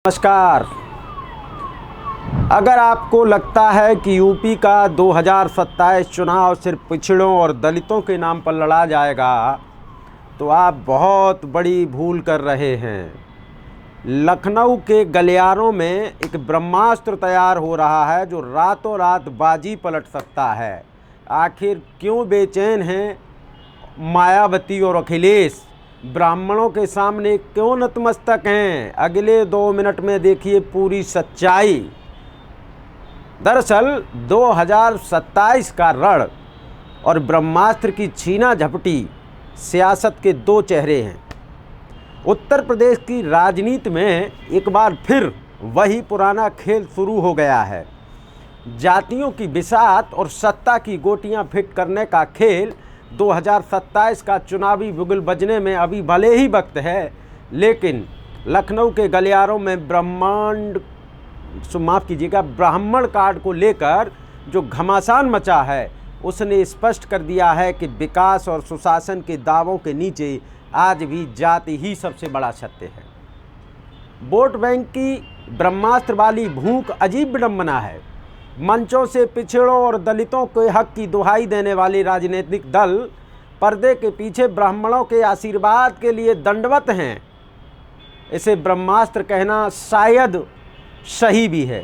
नमस्कार। अगर आपको लगता है कि यूपी का 2027 चुनाव सिर्फ पिछड़ों और दलितों के नाम पर लड़ा जाएगा तो आप बहुत बड़ी भूल कर रहे हैं। लखनऊ के गलियारों में एक ब्रह्मास्त्र तैयार हो रहा है जो रातों रात बाजी पलट सकता है। आखिर क्यों बेचैन हैं मायावती और अखिलेश? ब्राह्मणों के सामने क्यों नतमस्तक हैं? अगले 2 मिनट में देखिए पूरी सच्चाई। दरअसल 2027 का रण और ब्रह्मास्त्र की छीना झपटी सियासत के 2 चेहरे हैं। उत्तर प्रदेश की राजनीति में एक बार फिर वही पुराना खेल शुरू हो गया है। जातियों की बिसात और सत्ता की गोटियां फिट करने का खेल 2027 का चुनावी बुगल बजने में अभी भले ही वक्त है, लेकिन लखनऊ के गलियारों में ब्राह्मण कार्ड को लेकर जो घमासान मचा है उसने स्पष्ट कर दिया है कि विकास और सुशासन के दावों के नीचे आज भी जाति ही सबसे बड़ा सत्य है। वोट बैंक की ब्रह्मास्त्र वाली भूख अजीब विडंबना है। मंचों से पिछड़ों और दलितों के हक की दुहाई देने वाले राजनीतिक दल पर्दे के पीछे ब्राह्मणों के आशीर्वाद के लिए दंडवत हैं। इसे ब्रह्मास्त्र कहना शायद सही भी है,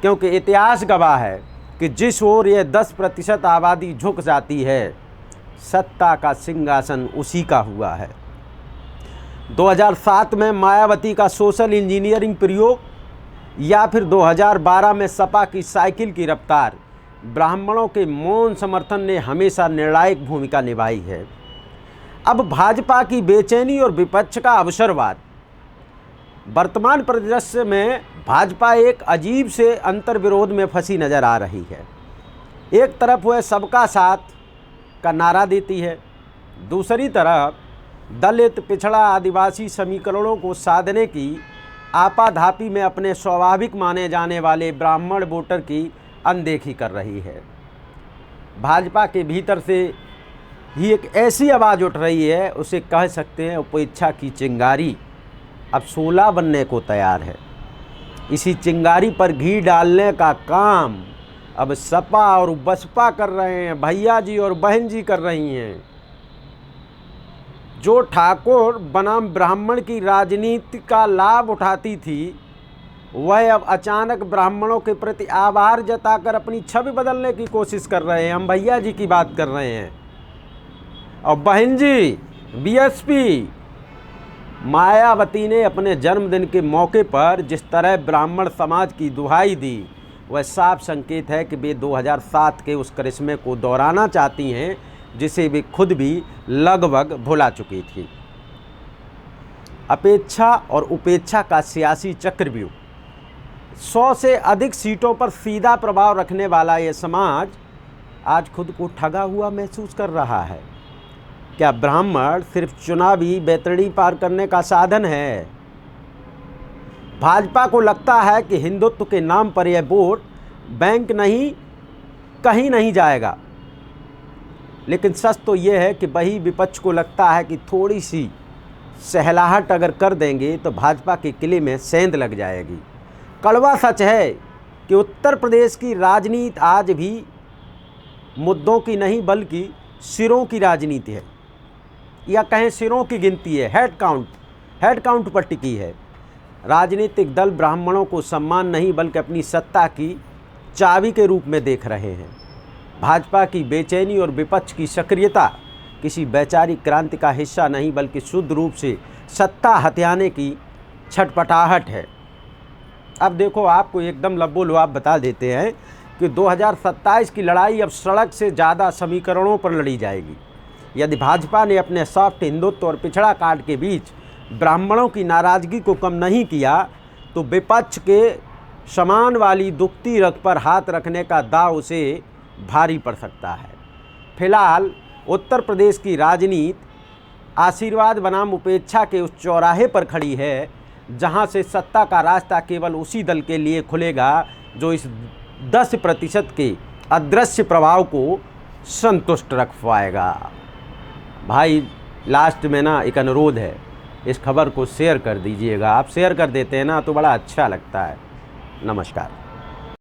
क्योंकि इतिहास गवाह है कि जिस ओर यह 10% आबादी झुक जाती है, सत्ता का सिंहासन उसी का हुआ है। 2007 में मायावती का सोशल इंजीनियरिंग प्रयोग या फिर 2012 में सपा की साइकिल की रफ्तार, ब्राह्मणों के मौन समर्थन ने हमेशा निर्णायक भूमिका निभाई है। अब भाजपा की बेचैनी और विपक्ष का अवसरवाद। वर्तमान परिदृश्य में भाजपा एक अजीब से अंतर्विरोध में फंसी नजर आ रही है। एक तरफ वह सबका साथ का नारा देती है, दूसरी तरफ दलित, पिछड़ा, आदिवासी समीकरणों को साधने की आपाधापी में अपने स्वाभाविक माने जाने वाले ब्राह्मण वोटर की अनदेखी कर रही है। भाजपा के भीतर से ही एक ऐसी आवाज़ उठ रही है, उसे कह सकते हैं उपेक्षा की चिंगारी अब शोला बनने को तैयार है। इसी चिंगारी पर घी डालने का काम अब सपा और बसपा कर रहे हैं, भैया जी और बहन जी कर रही हैं। जो ठाकुर बनाम ब्राह्मण की राजनीति का लाभ उठाती थी, वह अब अचानक ब्राह्मणों के प्रति आभार जताकर अपनी छवि बदलने की कोशिश कर रहे हैं। हम भैया जी की बात कर रहे हैं। और बहन जी बीएसपी मायावती ने अपने जन्मदिन के मौके पर जिस तरह ब्राह्मण समाज की दुहाई दी, वह साफ संकेत है कि वे 2007 के उस करिश्मे को दोहराना चाहती हैं जिसे वे खुद भी लगभग भुला चुकी थी। अपेक्षा और उपेक्षा का सियासी चक्रव्यूह। 100 से अधिक सीटों पर सीधा प्रभाव रखने वाला यह समाज आज खुद को ठगा हुआ महसूस कर रहा है। क्या ब्राह्मण सिर्फ चुनावी बैतरणी पार करने का साधन है? भाजपा को लगता है कि हिंदुत्व के नाम पर यह वोट बैंक नहीं कहीं नहीं जाएगा, लेकिन सच तो यह है कि वही विपक्ष को लगता है कि थोड़ी सी सहलाहट अगर कर देंगे तो भाजपा के किले में सेंध लग जाएगी। कड़वा सच है कि उत्तर प्रदेश की राजनीति आज भी मुद्दों की नहीं बल्कि सिरों की राजनीति है, या कहें सिरों की गिनती है। हेड काउंट पर टिकी है। राजनीतिक दल ब्राह्मणों को सम्मान नहीं बल्कि अपनी सत्ता की चाबी के रूप में देख रहे हैं। भाजपा की बेचैनी और विपक्ष की सक्रियता किसी वैचारिक क्रांति का हिस्सा नहीं बल्कि शुद्ध रूप से सत्ता हथियाने की छटपटाहट है। अब देखो, आपको एकदम लबो-लुआब बता देते हैं कि 2027 की लड़ाई अब सड़क से ज़्यादा समीकरणों पर लड़ी जाएगी। यदि भाजपा ने अपने सॉफ्ट हिंदुत्व और पिछड़ा कार्ड के बीच ब्राह्मणों की नाराज़गी को कम नहीं किया तो विपक्ष के समान वाली दुखती रग पर हाथ रखने का दाव उसे भारी पड़ सकता है। फिलहाल उत्तर प्रदेश की राजनीति आशीर्वाद बनाम उपेक्षा के उस चौराहे पर खड़ी है जहां से सत्ता का रास्ता केवल उसी दल के लिए खुलेगा जो इस 10% के अदृश्य प्रभाव को संतुष्ट रख पाएगा। भाई लास्ट में ना एक अनुरोध है, इस खबर को शेयर कर दीजिएगा। आप शेयर कर देते हैं ना तो बड़ा अच्छा लगता है। नमस्कार।